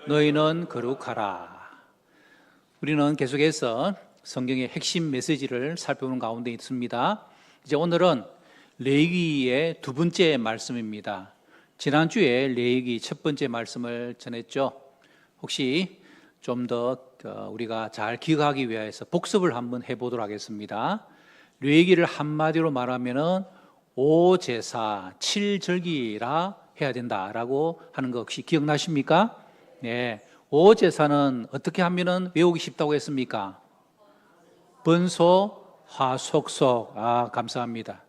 너희는 거룩하라. 우리는 계속해서 성경의 핵심 메시지를 살펴보는 가운데 있습니다. 이제 오늘은 레위기의 두 번째 말씀입니다. 지난주에 레위기 첫 번째 말씀을 전했죠. 혹시 좀 더 우리가 잘 기억하기 위해서 복습을 한번 해보도록 하겠습니다. 레위기를 한마디로 말하면은 5제사 7절기라 해야 된다라고 하는 거 혹시 기억나십니까? 네, 5제사는 어떻게 하면은 외우기 쉽다고 했습니까? 번소, 화속속. 감사합니다.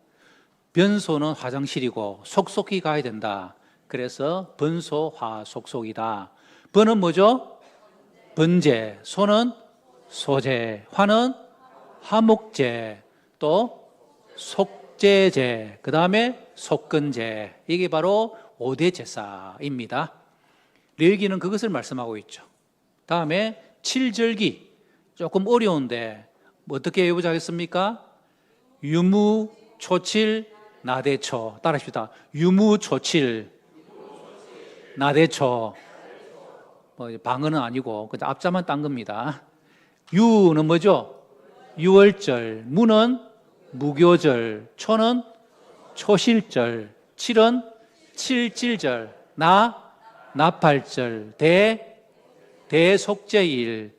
변소는 화장실이고 속속히 가야 된다. 그래서 번소, 화속속이다. 번은 뭐죠? 번제, 소는 소제, 화는 화목제, 또 속제제, 그 다음에 속건제. 이게 바로 5대 제사입니다. 레위기는 그것을 말씀하고 있죠. 다음에 7절기, 조금 어려운데 어떻게 해보자 하겠습니까? 유무, 초칠, 나대초. 따라합시다. 유무, 초칠, 나대초. 방언은 아니고 그냥 앞자만 딴 겁니다. 유는 뭐죠? 유월절, 무는 무교절, 초는 초실절, 칠은 칠질절, 나팔절, 대속제일,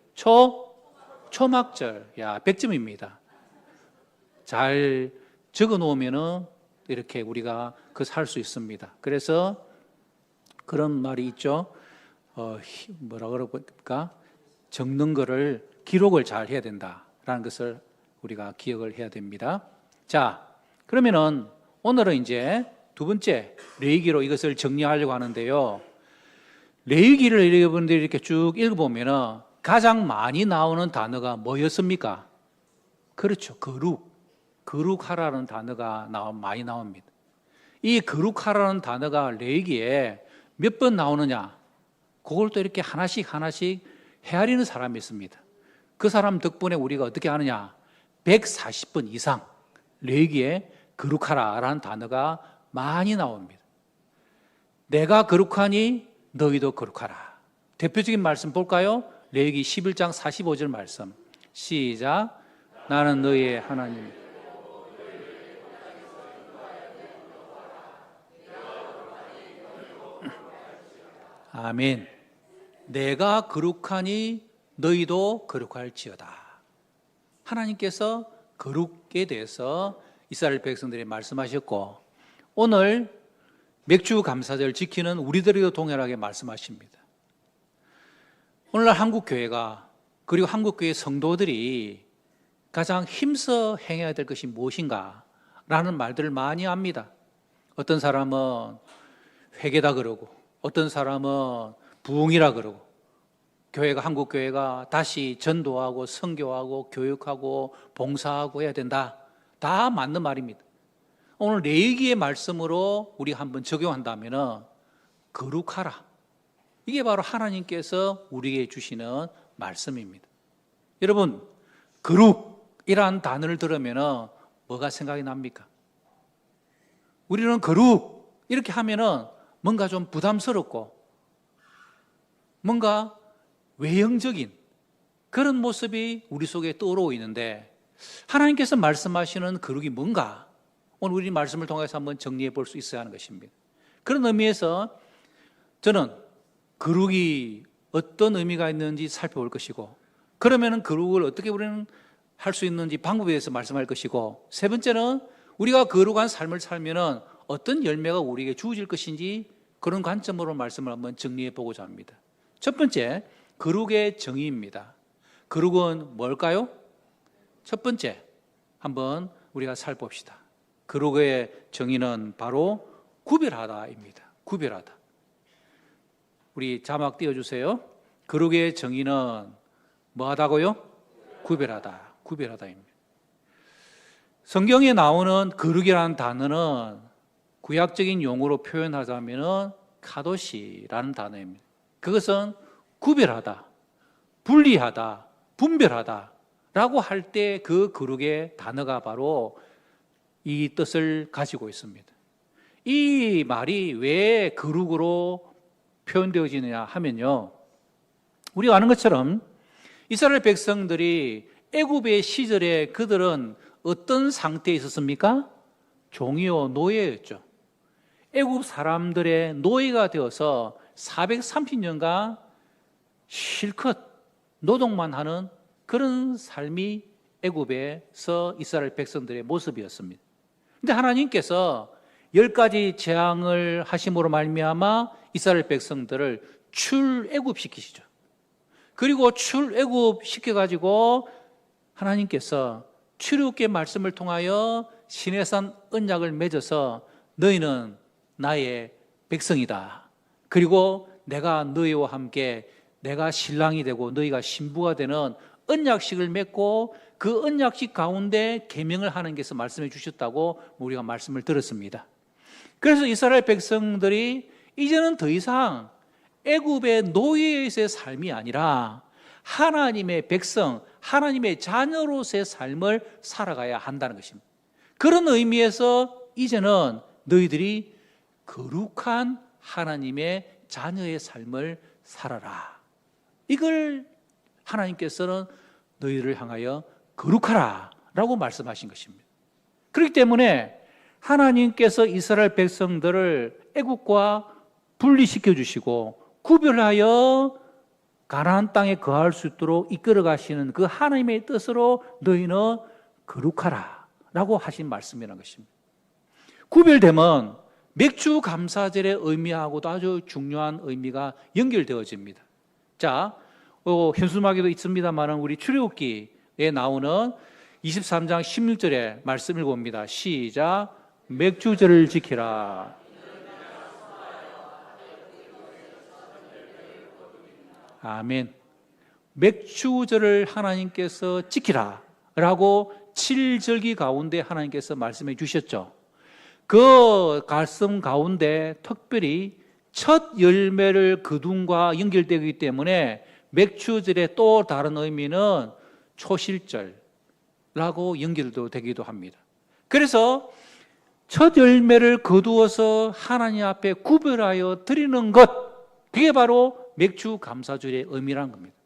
초막절. 100점입니다. 잘 적어 놓으면은 이렇게 우리가 살 수 있습니다. 그래서 그런 말이 있죠. 뭐라 그럴까? 적는 거를 기록을 잘 해야 된다라는 것을 우리가 기억을 해야 됩니다. 자, 그러면은 오늘은 이제 두 번째 레위기로 이것을 정리하려고 하는데요. 레위기를 여러분들이 이렇게 쭉 읽어보면은 가장 많이 나오는 단어가 뭐였습니까? 그렇죠. 거룩하라는 단어가 많이 나옵니다. 이 거룩하라는 단어가 레위기에 몇 번 나오느냐? 그걸 또 이렇게 하나씩 헤아리는 사람이 있습니다. 그 사람 덕분에 우리가 어떻게 하느냐? 140번 이상 레위기에 거룩하라라는 단어가 많이 나옵니다. 내가 거룩하니 너희도 거룩하라. 대표적인 말씀 볼까요? 레위기 11장 45절 말씀. 시작. 나는 너희의 하나님. 아멘. 내가 거룩하니 너희도 거룩할지어다. 하나님께서 거룩에 대해서 이스라엘 백성들이 말씀하셨고, 오늘 맥주 감사절 지키는 우리들에도 동일하게 말씀하십니다. 오늘날 한국교회가, 그리고 한국교회 성도들이 가장 힘써 행해야 될 것이 무엇인가 라는 말들을 많이 합니다. 어떤 사람은 회개다 그러고, 어떤 사람은 부흥이라 그러고, 한국교회가 다시 전도하고 선교하고 교육하고 봉사하고 해야 된다. 다 맞는 말입니다. 오늘 레위기의 말씀으로 우리 한번 적용한다면 거룩하라. 이게 바로 하나님께서 우리에게 주시는 말씀입니다. 여러분, 거룩이라는 단어를 들으면 뭐가 생각이 납니까? 우리는 거룩 이렇게 하면은 뭔가 좀 부담스럽고 뭔가 외형적인 그런 모습이 우리 속에 떠오르고 있는데, 하나님께서 말씀하시는 거룩이 뭔가 오늘 우리 말씀을 통해서 한번 정리해 볼 수 있어야 하는 것입니다. 그런 의미에서 저는 거룩이 어떤 의미가 있는지 살펴볼 것이고, 그러면은 거룩을 어떻게 우리는 할 수 있는지 방법에 대해서 말씀할 것이고, 세 번째는 우리가 거룩한 삶을 살면은 어떤 열매가 우리에게 주어질 것인지 그런 관점으로 말씀을 한번 정리해 보고자 합니다. 첫 번째, 거룩의 정의입니다. 거룩은 뭘까요? 첫 번째, 한번 우리가 살펴봅시다. 거룩의 정의는 바로 구별하다입니다. 구별하다. 우리 자막 띄워주세요. 거룩의 정의는 뭐하다고요? 구별하다. 구별하다입니다. 성경에 나오는 거룩이라는 단어는 구약적인 용어로 표현하자면 카도시라는 단어입니다. 그것은 구별하다, 분리하다, 분별하다 라고 할 때 그 거룩의 단어가 바로 이 뜻을 가지고 있습니다. 이 말이 왜 거룩으로 표현되어지느냐 하면요, 우리가 아는 것처럼 이스라엘 백성들이 애굽의 시절에 그들은 어떤 상태에 있었습니까? 종이요 노예였죠. 애굽 사람들의 노예가 되어서 430년간 실컷 노동만 하는 그런 삶이 애굽에서 이스라엘 백성들의 모습이었습니다. 그런데 하나님께서 10가지 재앙을 하심으로 말미암아 이스라엘 백성들을 출애굽시키시죠. 그리고 출애굽 시켜가지고 하나님께서 출애굽의 말씀을 통하여 시내산 언약을 맺어서 너희는 나의 백성이다. 그리고 내가 너희와 함께 내가 신랑이 되고 너희가 신부가 되는 언약식을 맺고 그 언약식 가운데 계명을 하나님께서 말씀해 주셨다고 우리가 말씀을 들었습니다. 그래서 이스라엘 백성들이 이제는 더 이상 애굽의 노예에서의 삶이 아니라 하나님의 백성, 하나님의 자녀로서의 삶을 살아가야 한다는 것입니다. 그런 의미에서 이제는 너희들이 거룩한 하나님의 자녀의 삶을 살아라. 이걸 하나님께서는 너희들을 향하여 거룩하라 라고 말씀하신 것입니다. 그렇기 때문에 하나님께서 이스라엘 백성들을 애국과 분리시켜 주시고 구별하여 가나안 땅에 거할 수 있도록 이끌어 가시는 그 하나님의 뜻으로 너희는 거룩하라 라고 하신 말씀이라는 것입니다. 구별되면 맥주 감사절의 의미하고도 아주 중요한 의미가 연결되어집니다. 자, 현수막에도 있습니다만 우리 출애굽기에 나오는 23장 16절의 말씀 읽어봅니다. 시작. 맥주절을 지키라. 아멘. 맥주절을 하나님께서 지키라 라고 7절기 가운데 하나님께서 말씀해 주셨죠. 그 말씀 가운데 특별히 첫 열매를 거둠과 연결되기 때문에 맥주절의 또 다른 의미는 초실절라고 연결되기도 합니다. 그래서 첫 열매를 거두어서 하나님 앞에 구별하여 드리는 것, 그게 바로 맥주 감사절의 의미라는 겁니다.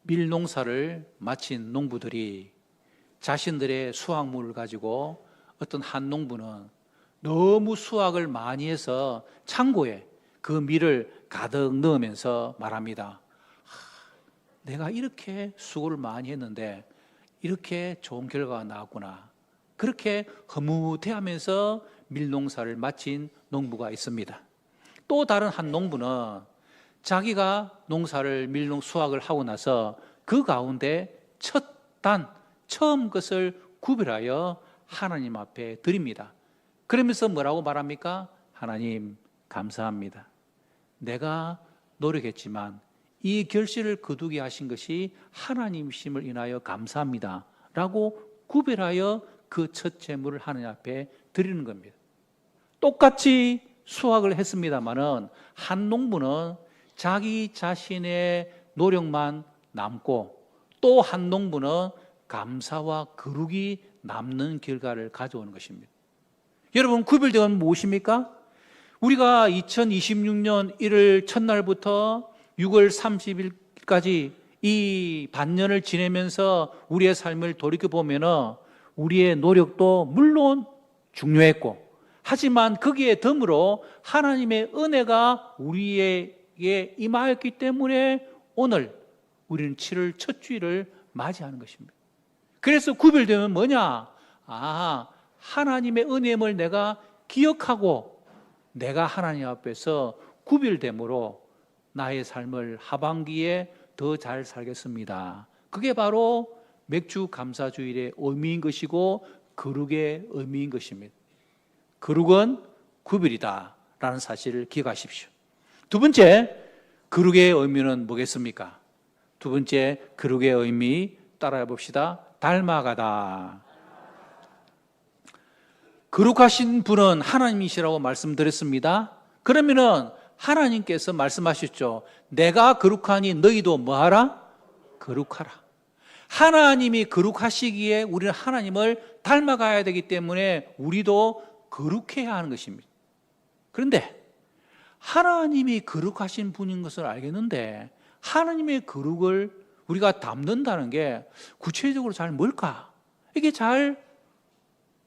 밀농사를 마친 농부들이 자신들의 수확물을 가지고 어떤 한 농부는 너무 수확을 많이 해서 창고에 그 밀을 가득 넣으면서 말합니다. 내가 이렇게 수고를 많이 했는데 이렇게 좋은 결과가 나왔구나. 그렇게 흐뭇해하면서 밀농사를 마친 농부가 있습니다. 또 다른 한 농부는 자기가 농사를 밀농 수확을 하고 나서 그 가운데 처음 것을 구별하여 하나님 앞에 드립니다. 그러면서 뭐라고 말합니까? 하나님 감사합니다. 내가 노력했지만 이 결실을 거두게 하신 것이 하나님이심을 인하여 감사합니다 라고 구별하여 그 첫 제물을 하나님 앞에 드리는 겁니다. 똑같이 수확을 했습니다마는 한 농부는 자기 자신의 노력만 남고 또 한 농부는 감사와 거룩이 남는 결과를 가져오는 것입니다. 여러분, 구별되는 무엇입니까? 우리가 2026년 1월 첫날부터 6월 30일까지 이 반년을 지내면서 우리의 삶을 돌이켜보면 우리의 노력도 물론 중요했고, 하지만 거기에 덤으로 하나님의 은혜가 우리에게 임하였기 때문에 오늘 우리는 7월 첫 주일을 맞이하는 것입니다. 그래서 구별되면 뭐냐? 하나님의 은혜임을 내가 기억하고 내가 하나님 앞에서 구별됨으로 나의 삶을 하반기에 더 잘 살겠습니다. 그게 바로 맥주 감사주일의 의미인 것이고 거룩의 의미인 것입니다. 거룩은 구별이다 라는 사실을 기억하십시오. 두 번째, 거룩의 의미는 뭐겠습니까? 두 번째 거룩의 의미 따라해 봅시다. 닮아가다. 거룩하신 분은 하나님이시라고 말씀드렸습니다. 그러면은 하나님께서 말씀하셨죠. 내가 거룩하니 너희도 뭐하라? 거룩하라. 하나님이 거룩하시기에 우리는 하나님을 닮아가야 되기 때문에 우리도 거룩해야 하는 것입니다. 그런데 하나님이 거룩하신 분인 것을 알겠는데 하나님의 거룩을 우리가 담는다는 게 구체적으로 잘 뭘까? 이게 잘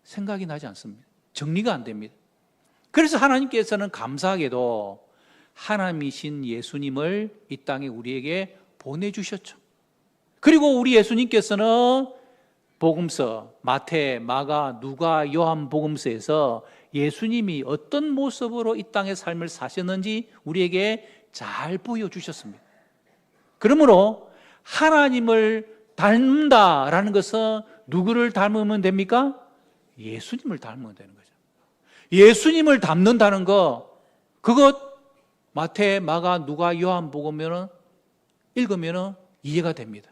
생각이 나지 않습니다. 정리가 안 됩니다. 그래서 하나님께서는 감사하게도 하나님이신 예수님을 이 땅에 우리에게 보내주셨죠. 그리고 우리 예수님께서는 복음서 마태, 마가, 누가, 요한 복음서에서 예수님이 어떤 모습으로 이 땅의 삶을 사셨는지 우리에게 잘 보여주셨습니다. 그러므로 하나님을 닮는다라는 것은 누구를 닮으면 됩니까? 예수님을 닮으면 되는 거죠. 예수님을 닮는다는 거, 그것 마태, 마가, 누가, 요한 복음을 읽으면 이해가 됩니다.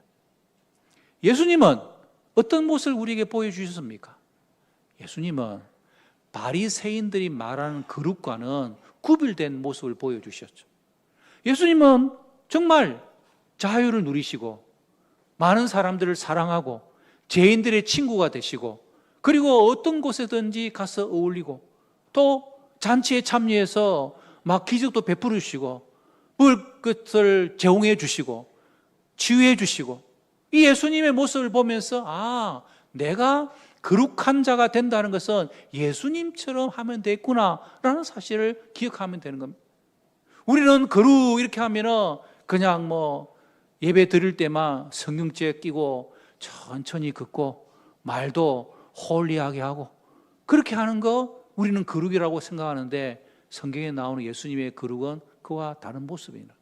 예수님은 어떤 모습을 우리에게 보여주셨습니까? 예수님은 바리새인들이 말하는 거룩과는 구별된 모습을 보여주셨죠. 예수님은 정말 자유를 누리시고 많은 사람들을 사랑하고 죄인들의 친구가 되시고 그리고 어떤 곳에든지 가서 어울리고 또 잔치에 참여해서 막 기적도 베풀어 주시고 먹을 것을 제공해 주시고 치유해 주시고 이 예수님의 모습을 보면서 내가 거룩한 자가 된다는 것은 예수님처럼 하면 되겠구나라는 사실을 기억하면 되는 겁니다. 우리는 거룩 이렇게 하면은 그냥 예배 드릴 때만 성경책 끼고 천천히 긋고 말도 홀리하게 하고 그렇게 하는 거 우리는 거룩이라고 생각하는데 성경에 나오는 예수님의 거룩은 그와 다른 모습입니다.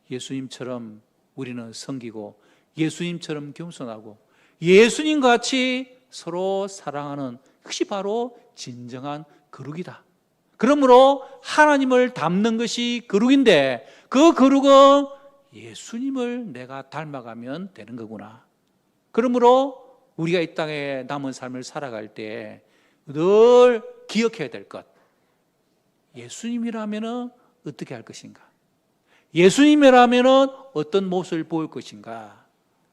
예수님처럼 우리는 섬기고 예수님처럼 겸손하고 예수님같이 서로 사랑하는 그것이 바로 진정한 거룩이다. 그러므로 하나님을 닮는 것이 거룩인데 그 거룩은 예수님을 내가 닮아가면 되는 거구나. 그러므로 우리가 이 땅에 남은 삶을 살아갈 때 늘 기억해야 될 것, 예수님이라면 어떻게 할 것인가? 예수님이라면 어떤 모습을 보일 것인가?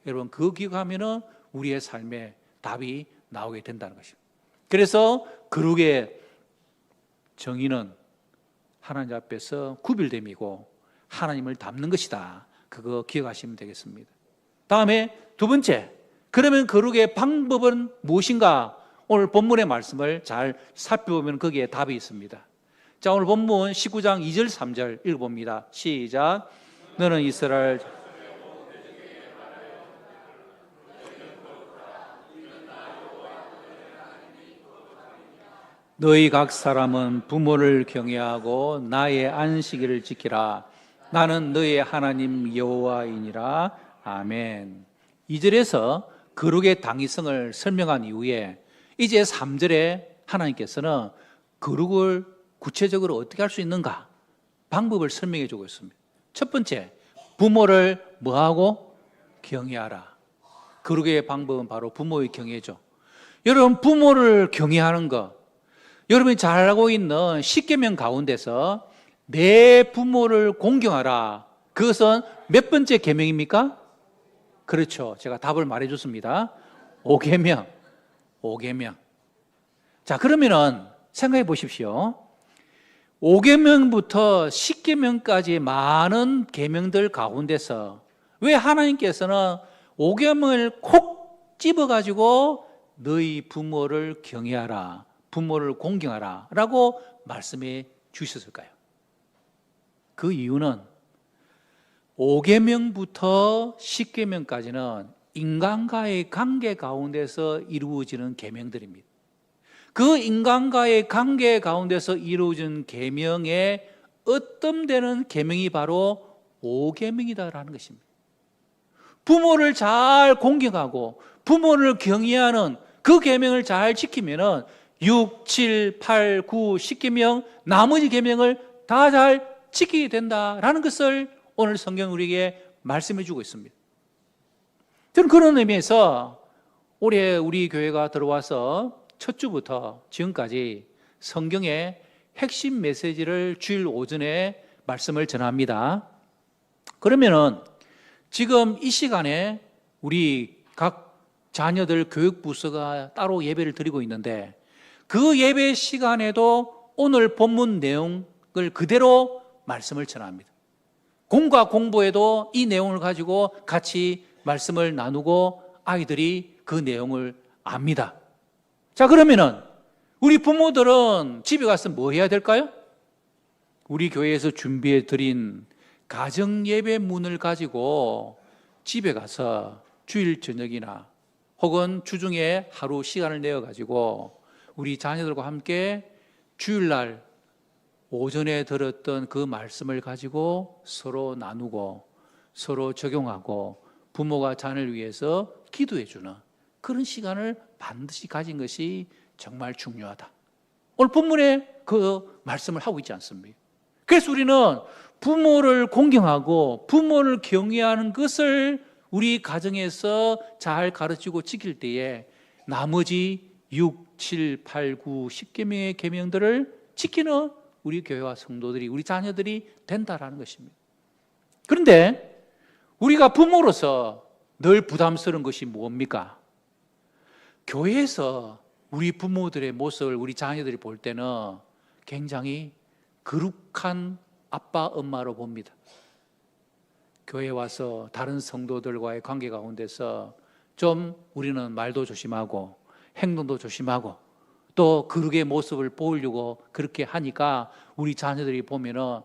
여러분 그거 기억하면 우리의 삶에 답이 나오게 된다는 것입니다. 그래서 거룩의 정의는 하나님 앞에서 구별됨이고 하나님을 닮는 것이다. 그거 기억하시면 되겠습니다. 다음에 두 번째, 그러면 거룩의 방법은 무엇인가? 오늘 본문의 말씀을 잘 살펴보면 거기에 답이 있습니다. 자, 오늘 본문 19장 2절 3절 읽어봅니다. 시작. 너는 이스라엘 너희 각 사람은 부모를 경외하고 나의 안식일을 지키라. 나는 너의 하나님 여호와이니라. 아멘. 2절에서 거룩의 당위성을 설명한 이후에 이제 3절에 하나님께서는 거룩을 구체적으로 어떻게 할 수 있는가? 방법을 설명해 주고 있습니다. 첫 번째, 부모를 뭐하고? 경외하라. 거룩의 방법은 바로 부모의 경외죠. 여러분 부모를 경외하는 것, 여러분이 잘 알고 있는 십계명 가운데서 내 부모를 공경하라. 그것은 몇 번째 계명입니까? 그렇죠. 제가 답을 말해줬습니다. 5계명. 5계명. 자, 그러면은 생각해 보십시오. 5계명부터 10계명까지 많은 계명들 가운데서 왜 하나님께서는 5계명을 콕 집어가지고 너희 부모를 경외하라, 부모를 공경하라 라고 말씀해 주셨을까요? 그 이유는 5계명부터 10계명까지는 인간과의 관계 가운데서 이루어지는 계명들입니다. 그 인간과의 관계 가운데서 이루어진 계명의 으뜸되는 계명이 바로 5계명이다라는 것입니다. 부모를 잘 공경하고 부모를 경외하는 그 계명을 잘 지키면은 6, 7, 8, 9, 10계명 나머지 계명을 다 잘 지키게 된다라는 것을 오늘 성경 우리에게 말씀해 주고 있습니다. 저는 그런 의미에서 올해 우리 교회가 들어와서 첫 주부터 지금까지 성경의 핵심 메시지를 주일 오전에 말씀을 전합니다. 그러면은 지금 이 시간에 우리 각 자녀들 교육부서가 따로 예배를 드리고 있는데 그 예배 시간에도 오늘 본문 내용 그대로 말씀을 전합니다. 공과 공부에도 이 내용을 가지고 같이 말씀을 나누고 아이들이 그 내용을 압니다. 자, 그러면은 우리 부모들은 집에 가서 뭐 해야 될까요? 우리 교회에서 준비해 드린 가정 예배문을 가지고 집에 가서 주일 저녁이나 혹은 주중에 하루 시간을 내어 가지고 우리 자녀들과 함께 주일날 오전에 들었던 그 말씀을 가지고 서로 나누고 서로 적용하고 부모가 자녀를 위해서 기도해 주는 그런 시간을 반드시 가진 것이 정말 중요하다. 오늘 본문에 그 말씀을 하고 있지 않습니까? 그래서 우리는 부모를 공경하고 부모를 경외하는 것을 우리 가정에서 잘 가르치고 지킬 때에 나머지 6, 7, 8, 9, 10계명의 계명들을 지키는 우리 교회와 성도들이, 우리 자녀들이 된다라는 것입니다. 그런데 우리가 부모로서 늘 부담스러운 것이 뭡니까? 교회에서 우리 부모들의 모습을 우리 자녀들이 볼 때는 굉장히 거룩한 아빠, 엄마로 봅니다. 교회 와서 다른 성도들과의 관계 가운데서 좀 우리는 말도 조심하고 행동도 조심하고 또 거룩의 모습을 보이려고 그렇게 하니까 우리 자녀들이 보면은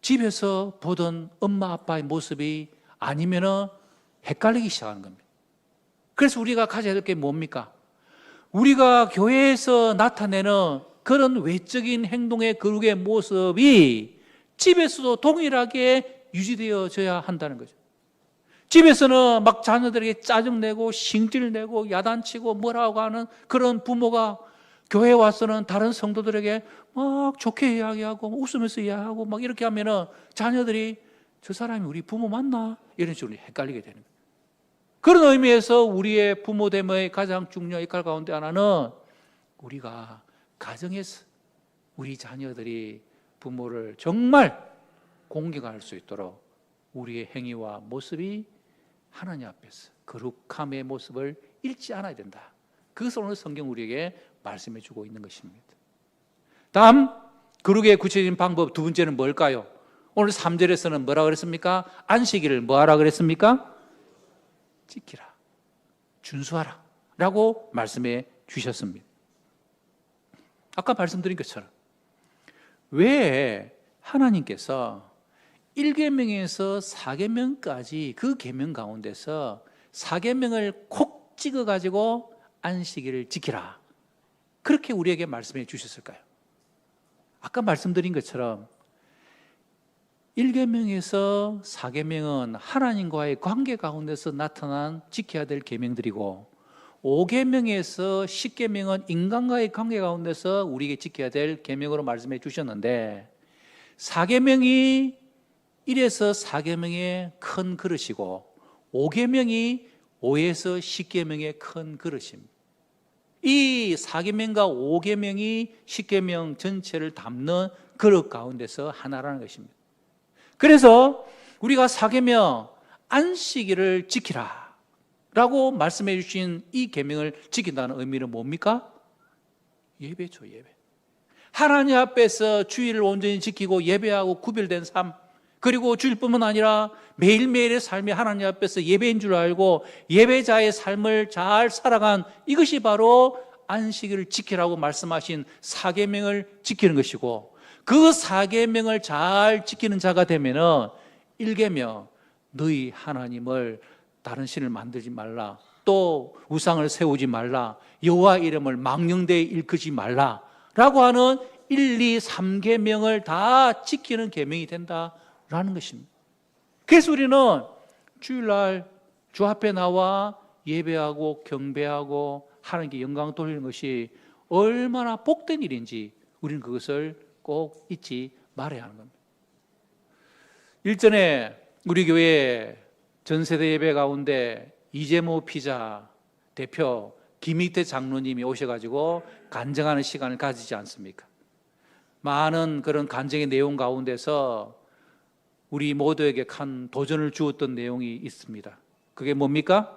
집에서 보던 엄마 아빠의 모습이 아니면은 헷갈리기 시작하는 겁니다. 그래서 우리가 가져야 될 게 뭡니까? 우리가 교회에서 나타내는 그런 외적인 행동의 거룩의 모습이 집에서도 동일하게 유지되어져야 한다는 거죠. 집에서는 막 자녀들에게 짜증내고 싱질내고 야단치고 뭐라고 하는 그런 부모가 교회에 와서는 다른 성도들에게 막 좋게 이야기하고 웃으면서 이야기하고 막 이렇게 하면은 자녀들이 저 사람이 우리 부모 맞나? 이런 식으로 헷갈리게 되는 거예요. 그런 의미에서 우리의 부모됨의 가장 중요한 역할 가운데 하나는 우리가 가정에서 우리 자녀들이 부모를 정말 공경할 수 있도록 우리의 행위와 모습이 하나님 앞에서 거룩함의 모습을 잃지 않아야 된다. 그것을 오늘 성경 우리에게 말씀해 주고 있는 것입니다. 다음 거룩의 구체적인 방법 두 번째는 뭘까요? 오늘 3절에서는 뭐라 그랬습니까? 안식일을 뭐하라 그랬습니까? 지키라, 준수하라 라고 말씀해 주셨습니다. 아까 말씀드린 것처럼 왜 하나님께서 1계명에서 4계명까지 그 계명 가운데서 4계명을 콕 찍어가지고 안식일을 지키라 그렇게 우리에게 말씀해 주셨을까요? 아까 말씀드린 것처럼 1계명에서 4계명은 하나님과의 관계 가운데서 나타난 지켜야 될 계명들이고 5계명에서 10계명은 인간과의 관계 가운데서 우리에게 지켜야 될 계명으로 말씀해 주셨는데 4계명이 1에서 4계명의 큰 그릇이고 5계명이 5에서 10계명의 큰 그릇입니다. 이 4계명과 5계명이 10계명 전체를 담는 그릇 가운데서 하나라는 것입니다. 그래서 우리가 4계명 안식일을 지키라 라고 말씀해 주신 이 계명을 지킨다는 의미는 뭡니까? 예배죠, 예배. 하나님 앞에서 주일을 온전히 지키고 예배하고 구별된 삶, 그리고 주일뿐만 아니라 매일매일의 삶이 하나님 앞에서 예배인 줄 알고 예배자의 삶을 잘 살아간 이것이 바로 안식일을 지키라고 말씀하신 4계명을 지키는 것이고 그 4계명을 잘 지키는 자가 되면은 1계명 너희 하나님을 다른 신을 만들지 말라, 또 우상을 세우지 말라, 여호와 이름을 망령되이 일컫지 말라 라고 하는 1, 2, 3계명을 다 지키는 계명이 된다라는 것입니다. 그래서 우리는 주일날 주 앞에 나와 예배하고 경배하고 하나님께 영광 돌리는 것이 얼마나 복된 일인지 우리는 그것을 꼭 잊지 말아야 하는 겁니다. 일전에 우리 교회 전세대 예배 가운데 이재모 피자 대표 김익태 장로님이 오셔가지고 간증하는 시간을 가지지 않습니까? 많은 그런 간증의 내용 가운데서 우리 모두에게 큰 도전을 주었던 내용이 있습니다. 그게 뭡니까?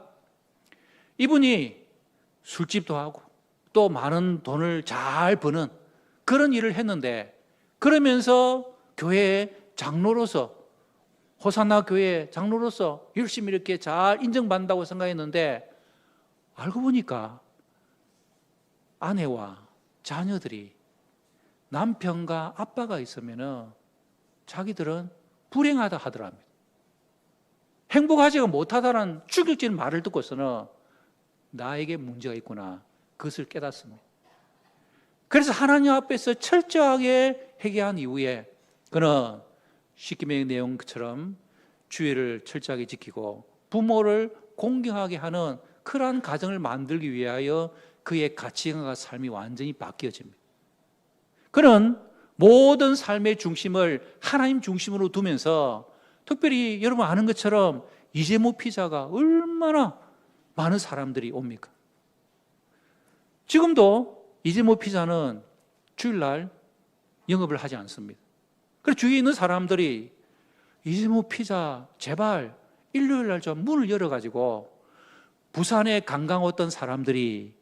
이분이 술집도 하고 또 많은 돈을 잘 버는 그런 일을 했는데 그러면서 교회 장로로서, 호산나 교회 장로로서 열심히 이렇게 잘 인정받는다고 생각했는데 알고 보니까 아내와 자녀들이 남편과 아빠가 있으면 자기들은 불행하다 하더랍니다. 행복하지가 못하다는 충격적인 말을 듣고서는 나에게 문제가 있구나, 그것을 깨닫습니다. 그래서 하나님 앞에서 철저하게 회개한 이후에 그는 십계명의 내용처럼 주의를 철저하게 지키고 부모를 공경하게 하는 그러한 가정을 만들기 위하여 그의 가치관과 삶이 완전히 바뀌어집니다. 그는 모든 삶의 중심을 하나님 중심으로 두면서, 특별히 여러분 아는 것처럼 이재모 피자가 얼마나 많은 사람들이 옵니까? 지금도 이재모 피자는 주일날 영업을 하지 않습니다. 그래서 주위에 있는 사람들이 이재모 피자 제발 일요일날 좀 문을 열어가지고, 부산에 관광 왔던 사람들이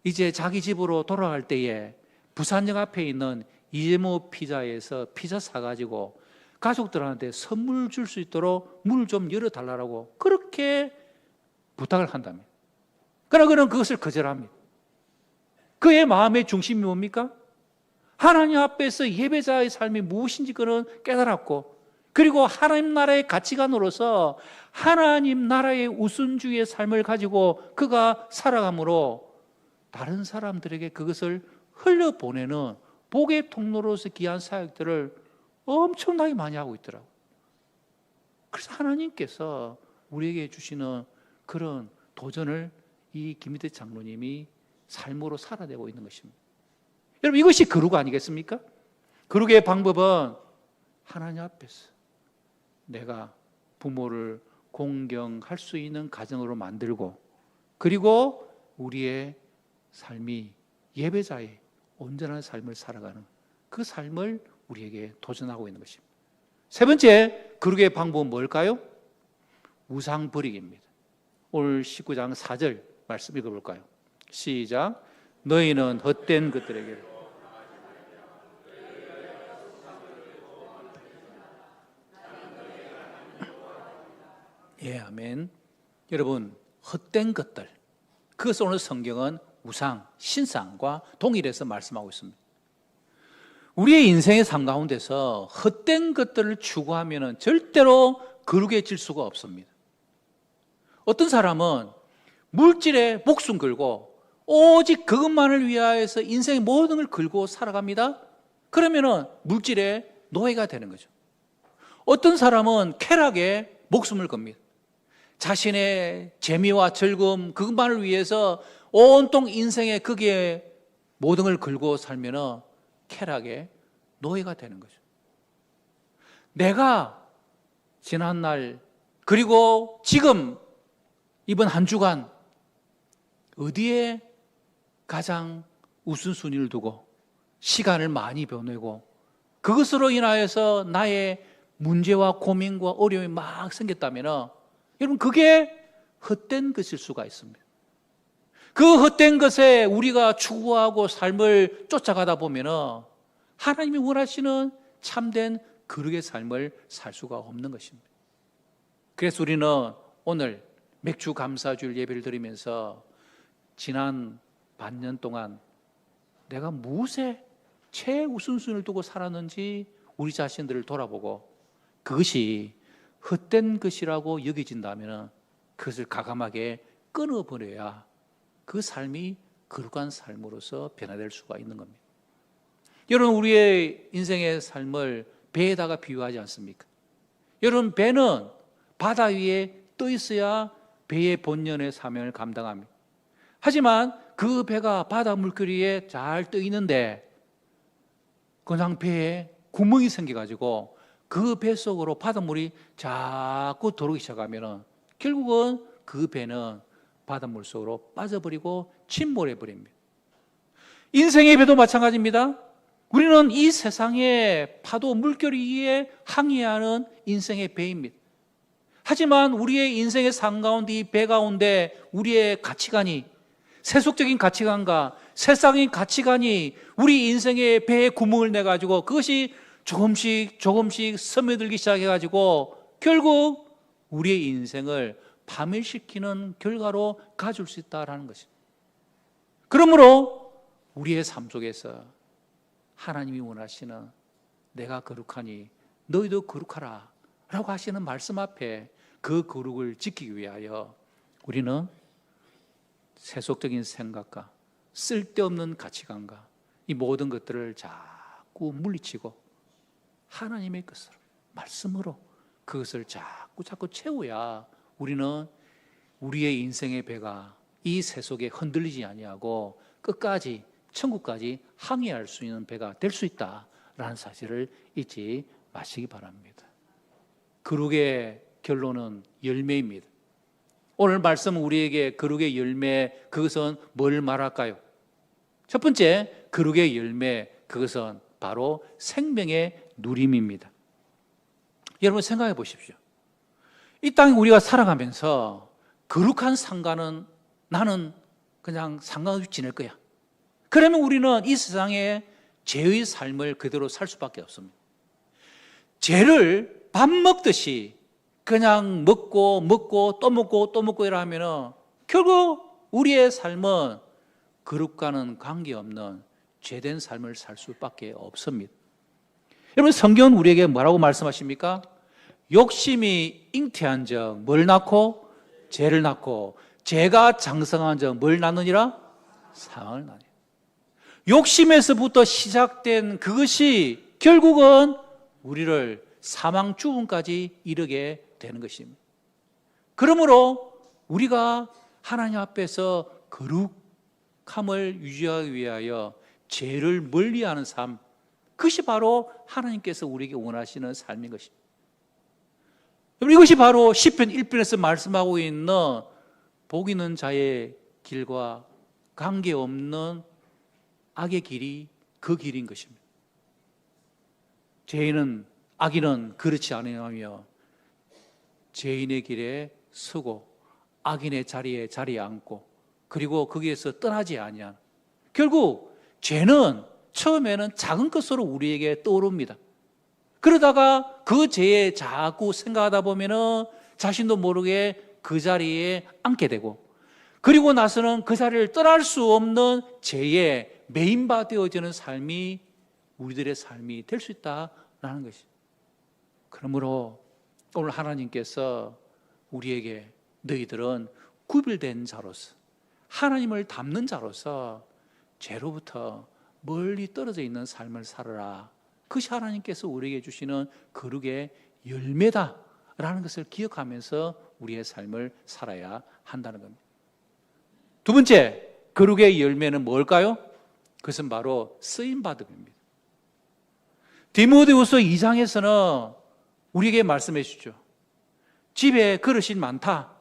이제 자기 집으로 돌아갈 때에 부산역 앞에 있는 이재모 피자에서 피자 사가지고 가족들한테 선물 줄 수 있도록 문을 좀 열어달라고 그렇게 부탁을 한답니다. 그러나 그는 그것을 거절합니다. 그의 마음의 중심이 뭡니까? 하나님 앞에서 예배자의 삶이 무엇인지 그는 깨달았고, 그리고 하나님 나라의 가치관으로서 하나님 나라의 우선주의의 삶을 가지고 그가 살아감으로 다른 사람들에게 그것을 흘려보내는 복의 통로로서 귀한 사역들을 엄청나게 많이 하고 있더라고요. 그래서 하나님께서 우리에게 주시는 그런 도전을 이 김희대 장로님이 삶으로 살아내고 있는 것입니다. 여러분, 이것이 거룩 아니겠습니까? 거룩의 방법은 하나님 앞에서 내가 부모를 공경할 수 있는 가정으로 만들고, 그리고 우리의 삶이 예배자의 온전한 삶을 살아가는 그 삶을 우리에게 도전하고 있는 것입니다. 세 번째 거룩의 방법은 뭘까요? 우상 버리기입니다. 오늘 19장 4절 말씀 읽어볼까요? 시작. 너희는 헛된 것들에게 예, 아멘. 여러분, 헛된 것들, 그것을 오늘 성경은 우상, 신상과 동일해서 말씀하고 있습니다. 우리의 인생의 삶 가운데서 헛된 것들을 추구하면 절대로 거룩해질 수가 없습니다. 어떤 사람은 물질에 목숨 걸고 오직 그것만을 위하여서 인생의 모든 걸 걸고 살아갑니다. 그러면 물질의 노예가 되는 거죠. 어떤 사람은 쾌락에 목숨을 겁니다. 자신의 재미와 즐거움, 그것만을 위해서 온통 인생에 거기에 모든 걸 걸고 살면 쾌락의 노예가 되는 거죠. 내가 지난날 그리고 지금 이번 한 주간 어디에 가장 우선순위를 두고 시간을 많이 보내고 그것으로 인하여서 나의 문제와 고민과 어려움이 막 생겼다면 여러분, 그게 헛된 것일 수가 있습니다. 그 헛된 것에 우리가 추구하고 삶을 쫓아가다 보면 하나님이 원하시는 참된 거룩의 삶을 살 수가 없는 것입니다. 그래서 우리는 오늘 맥주 감사주일 예배를 드리면서 지난 반년 동안 내가 무엇에 최우선순위를 두고 살았는지 우리 자신들을 돌아보고 그것이 헛된 것이라고 여겨진다면 그것을 과감하게 끊어버려야 그 삶이 거룩한 삶으로서 변화될 수가 있는 겁니다. 여러분, 우리의 인생의 삶을 배에다가 비유하지 않습니까? 여러분, 배는 바다 위에 떠 있어야 배의 본연의 사명을 감당합니다. 하지만 그 배가 바다 물결 위에 잘 떠 있는데 그냥 배에 구멍이 생겨가지고 그 배 속으로 바닷물이 자꾸 들어오기 시작하면 결국은 그 배는 바닷물 속으로 빠져버리고 침몰해 버립니다. 인생의 배도 마찬가지입니다. 우리는 이 세상의 파도 물결 위에 항해하는 인생의 배입니다. 하지만 우리의 인생의 삶 가운데 이 배 가운데 우리의 가치관이 세속적인 가치관과 세상의 가치관이 우리 인생의 배에 구멍을 내가지고 그것이 조금씩 스며들기 시작해가지고 결국 우리의 인생을 파멸시키는 결과로 가져올 수 있다는 것입니다. 그러므로 우리의 삶 속에서 하나님이 원하시는 내가 거룩하니 너희도 거룩하라 라고 하시는 말씀 앞에 그 거룩을 지키기 위하여 우리는 세속적인 생각과 쓸데없는 가치관과 이 모든 것들을 자꾸 물리치고 하나님의 것으로, 말씀으로 그것을 자꾸 채워야 우리는 우리의 인생의 배가 이 세속에 흔들리지 아니하고 끝까지 천국까지 항해할 수 있는 배가 될 수 있다라는 사실을 잊지 마시기 바랍니다. 거룩의 결론은 열매입니다. 오늘 말씀은 우리에게 거룩의 열매, 그것은 뭘 말할까요? 첫 번째, 거룩의 열매, 그것은 바로 생명의 누림입니다. 여러분 생각해 보십시오. 이 땅에 우리가 살아가면서 거룩한 상관은 나는 그냥 상관없이 지낼 거야. 그러면 우리는 이 세상에 죄의 삶을 그대로 살 수밖에 없습니다. 죄를 밥 먹듯이 그냥 먹고 또 먹고 이러면 결국 우리의 삶은 거룩과는 관계없는 죄된 삶을 살 수밖에 없습니다. 여러분 성경은 우리에게 뭐라고 말씀하십니까? 욕심이 잉태한 적 뭘 낳고? 죄를 낳고 죄가 장성한 적 뭘 낳느니라? 사망을 낳느니라. 욕심에서부터 시작된 그것이 결국은 우리를 사망 죽음까지 이르게 되는 것입니다. 그러므로 우리가 하나님 앞에서 거룩함을 유지하기 위하여 죄를 멀리하는 삶, 그것이 바로 하나님께서 우리에게 원하시는 삶인 것입니다. 이것이 바로 시편 1편에서 말씀하고 있는 복 있는 자의 길과 관계없는 악의 길이 그 길인 것입니다. 죄인은 악인은 그렇지 아니하며 죄인의 길에 서고 악인의 자리에 앉고 그리고 거기에서 떠나지 아니한, 결국 죄는 처음에는 작은 것으로 우리에게 떠오릅니다. 그러다가 그 죄에 자꾸 생각하다 보면은 자신도 모르게 그 자리에 앉게 되고, 그리고 나서는 그 자리를 떠날 수 없는 죄에 매인바 되어지는 삶이 우리들의 삶이 될 수 있다라는 것이죠. 그러므로 오늘 하나님께서 우리에게 너희들은 구별된 자로서, 하나님을 닮는 자로서 죄로부터 멀리 떨어져 있는 삶을 살아라. 그것이 하나님께서 우리에게 주시는 거룩의 열매다라는 것을 기억하면서 우리의 삶을 살아야 한다는 겁니다. 두 번째, 거룩의 열매는 뭘까요? 그것은 바로 쓰임받음입니다. 디모데후서 2장에서는 우리에게 말씀해 주죠. 집에 그릇이 많다.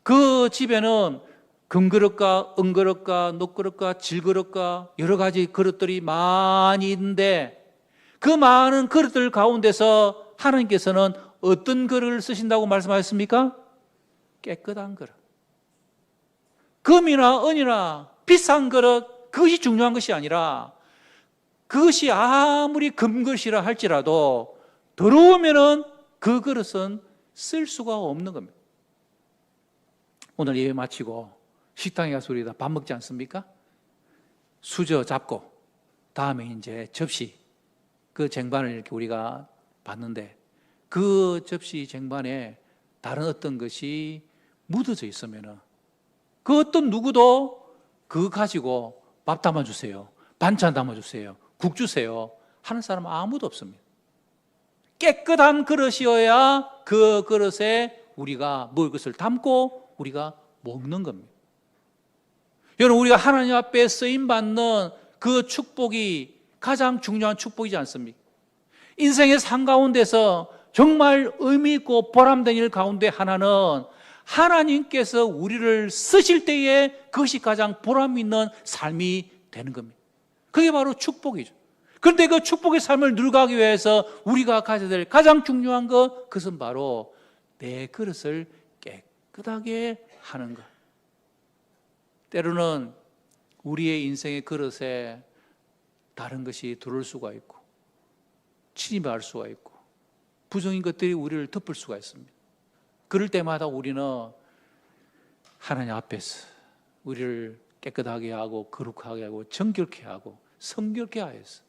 그 집에는 금그릇과 은그릇과 녹그릇과 질그릇과 여러 가지 그릇들이 많이 있는데 그 많은 그릇들 가운데서 하나님께서는 어떤 그릇을 쓰신다고 말씀하셨습니까? 깨끗한 그릇. 금이나 은이나 비싼 그릇, 그것이 중요한 것이 아니라 그것이 아무리 금그릇이라 할지라도 더러우면은 그 그릇은 쓸 수가 없는 겁니다. 오늘 예배 마치고 식당에 가서 우리 다 밥 먹지 않습니까? 수저 잡고 다음에 이제 접시, 그 쟁반을 이렇게 우리가 봤는데 그 접시 쟁반에 다른 어떤 것이 묻어져 있으면은 그 어떤 누구도 그거 가지고 밥 담아주세요, 반찬 담아주세요, 국 주세요 하는 사람은 아무도 없습니다. 깨끗한 그릇이어야 그 그릇에 우리가 먹을 것을 담고 우리가 먹는 겁니다. 여러분, 우리가 하나님 앞에 쓰임받는 그 축복이 가장 중요한 축복이지 않습니까? 인생의 삶 가운데서 정말 의미 있고 보람된 일 가운데 하나는 하나님께서 우리를 쓰실 때에 그것이 가장 보람 있는 삶이 되는 겁니다. 그게 바로 축복이죠. 그런데 그 축복의 삶을 누려가기 위해서 우리가 가져야 될 가장 중요한 것, 그것은 바로 내 그릇을 깨끗하게 하는 것. 때로는 우리의 인생의 그릇에 다른 것이 들어올 수가 있고 침입할 수가 있고 부정인 것들이 우리를 덮을 수가 있습니다. 그럴 때마다 우리는 하나님 앞에서 우리를 깨끗하게 하고 거룩하게 하고 정결케 하고 성결케 하여서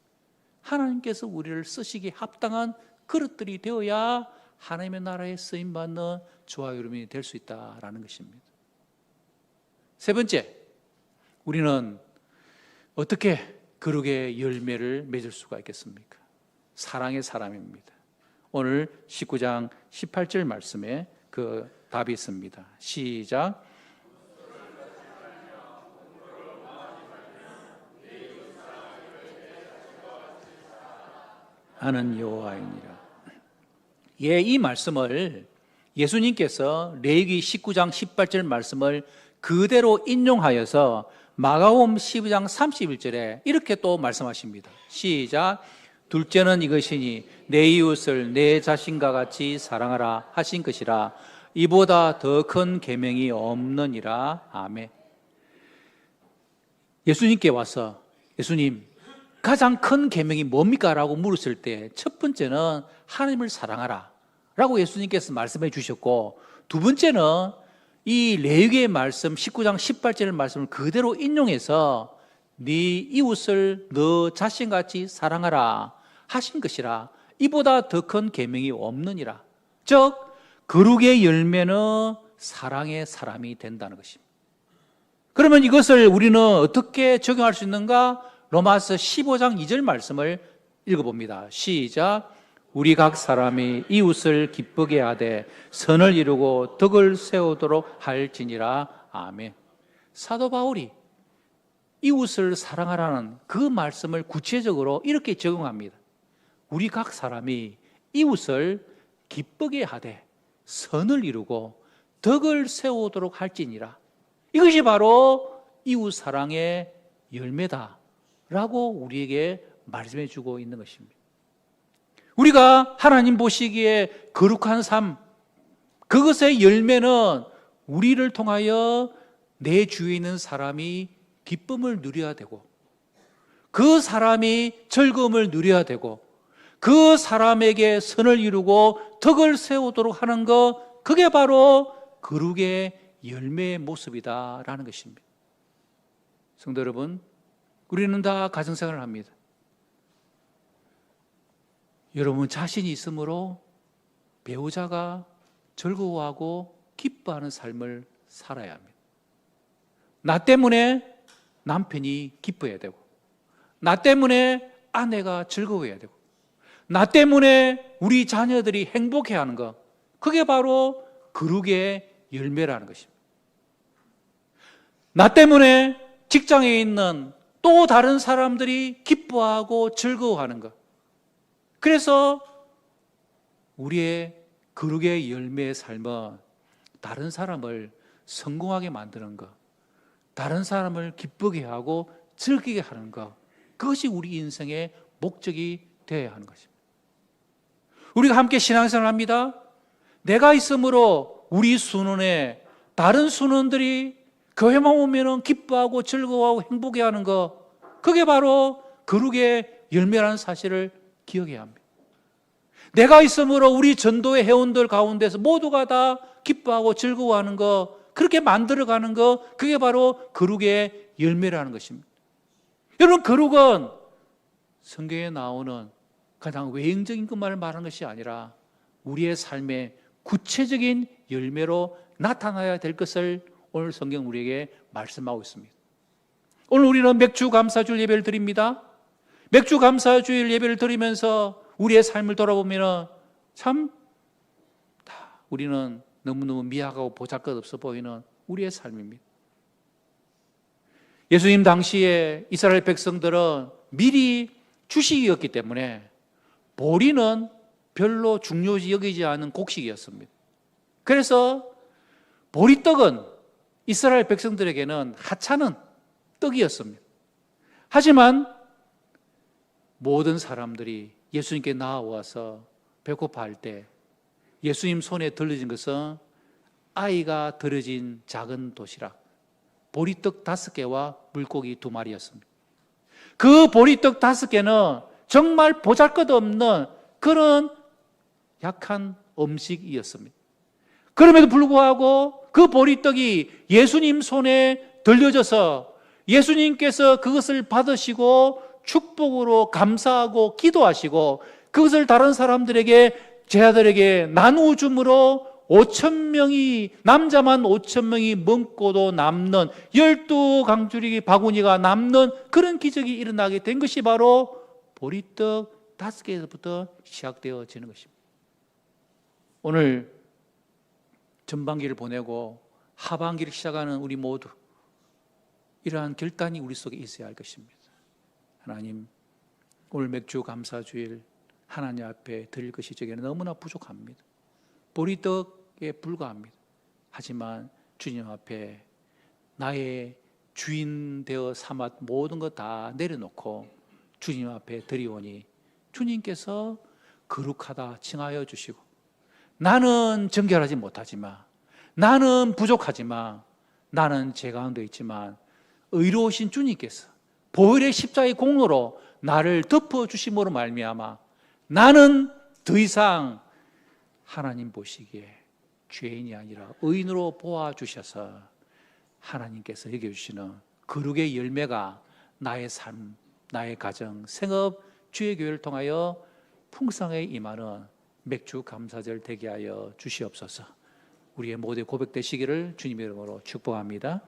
하나님께서 우리를 쓰시기에 합당한 그릇들이 되어야 하나님의 나라에 쓰임받는 저와 여러분이 될 수 있다라는 것입니다. 세 번째, 우리는 어떻게 거룩의 열매를 맺을 수가 있겠습니까? 사랑의 사람입니다. 오늘 19장 18절 말씀에 그 답이 있습니다. 시작. 나는 여호와이니라. 예, 이 말씀을 예수님께서 레위기 19장 18절 말씀을 그대로 인용하여서 마가복음 12장 31절에 이렇게 또 말씀하십니다. 시작. 둘째는 이것이니 내 이웃을 내 자신과 같이 사랑하라 하신 것이라. 이보다 더 큰 계명이 없느니라. 아멘. 예수님께 와서 예수님, 가장 큰 계명이 뭡니까? 라고 물었을 때 첫 번째는 하나님을 사랑하라 라고 예수님께서 말씀해 주셨고, 두 번째는 이 레위기의 말씀 19장 18절 말씀을 그대로 인용해서 네 이웃을 너 자신같이 사랑하라 하신 것이라. 이보다 더 큰 계명이 없느니라. 즉 거룩의 열매는 사랑의 사람이 된다는 것입니다. 그러면 이것을 우리는 어떻게 적용할 수 있는가? 로마서 15장 2절 말씀을 읽어봅니다. 시작. 우리 각 사람이 이웃을 기쁘게 하되 선을 이루고 덕을 세우도록 할지니라. 아멘. 사도 바울이 이웃을 사랑하라는 그 말씀을 구체적으로 이렇게 적용합니다. 우리 각 사람이 이웃을 기쁘게 하되 선을 이루고 덕을 세우도록 할지니라. 이것이 바로 이웃 사랑의 열매다라고 우리에게 말씀해 주고 있는 것입니다. 우리가 하나님 보시기에 거룩한 삶, 그것의 열매는 우리를 통하여 내 주위에 있는 사람이 기쁨을 누려야 되고, 그 사람이 즐거움을 누려야 되고, 그 사람에게 선을 이루고 덕을 세우도록 하는 것, 그게 바로 거룩의 열매의 모습이다라는 것입니다. 성도 여러분, 우리는 다 가정생활을 합니다. 여러분 자신이 있으므로 배우자가 즐거워하고 기뻐하는 삶을 살아야 합니다. 나 때문에 남편이 기뻐해야 되고, 나 때문에 아내가 즐거워해야 되고, 나 때문에 우리 자녀들이 행복해하는 것, 그게 바로 거룩의 열매라는 것입니다. 나 때문에 직장에 있는 또 다른 사람들이 기뻐하고 즐거워하는 것, 그래서 우리의 거룩의 열매의 삶은 다른 사람을 성공하게 만드는 것, 다른 사람을 기쁘게 하고 즐기게 하는 것, 그것이 우리 인생의 목적이 되어야 하는 것입니다. 우리가 함께 신앙생활을 합니다. 내가 있으므로 우리 순원에 다른 순원들이 교회만 오면 기뻐하고 즐거워하고 행복해하는 것, 그게 바로 거룩의 열매라는 사실을 기억해야 합니다. 내가 있으므로 우리 전도의 회원들 가운데서 모두가 다 기뻐하고 즐거워하는 것, 그렇게 만들어가는 것, 그게 바로 거룩의 열매라는 것입니다. 여러분, 거룩은 성경에 나오는 가장 외형적인 것만을 말하는 것이 아니라 우리의 삶의 구체적인 열매로 나타나야 될 것을 오늘 성경 우리에게 말씀하고 있습니다. 오늘 우리는 맥주 감사주일 예배를 드립니다. 맥주 감사주일 예배를 드리면서 우리의 삶을 돌아보면 참 우리는 너무너무 미약하고 보잘것없어 보이는 우리의 삶입니다. 예수님 당시에 이스라엘 백성들은 미리 주식이었기 때문에 보리는 별로 중요시 여기지 않은 곡식이었습니다. 그래서 보리떡은 이스라엘 백성들에게는 하찮은 떡이었습니다. 하지만 모든 사람들이 예수님께 나와서 배고파할 때 예수님 손에 들려진 것은 아이가 들여진 작은 도시락, 보리떡 5개와 물고기 2마리였습니다. 그 보리떡 5개는 정말 보잘것없는 그런 약한 음식이었습니다. 그럼에도 불구하고 그 보리떡이 예수님 손에 들려져서 예수님께서 그것을 받으시고 축복으로 감사하고 기도하시고 그것을 다른 사람들에게, 제자들에게 나누어 줌으로 5,000명이, 남자만 5,000명이 먹고도 남는 12강줄기 바구니가 남는 그런 기적이 일어나게 된 것이 바로 보리떡 5개에서부터 시작되어지는 것입니다. 오늘 전반기를 보내고 하반기를 시작하는 우리 모두 이러한 결단이 우리 속에 있어야 할 것입니다. 하나님, 오늘 맥주 감사주일 하나님 앞에 드릴 것이 저에게는 너무나 부족합니다. 보리떡에 불과합니다. 하지만 주님 앞에 나의 주인 되어 삼았 모든 것 다 내려놓고 주님 앞에 드리오니 주님께서 거룩하다 칭하여 주시고, 나는 정결하지 못하지만, 나는 부족하지만, 나는 죄 가운데 있지만 의로우신 주님께서 보혈의 십자가의 공로로 나를 덮어주심으로 말미암아 나는 더 이상 하나님 보시기에 죄인이 아니라 의인으로 보아주셔서 하나님께서 여겨주시는 거룩의 열매가 나의 삶, 나의 가정, 생업, 주의 교회를 통하여 풍성하게 임하는 맥주 감사절 되게 하여 주시옵소서. 우리의 모두의 고백되시기를 주님의 이름으로 축복합니다.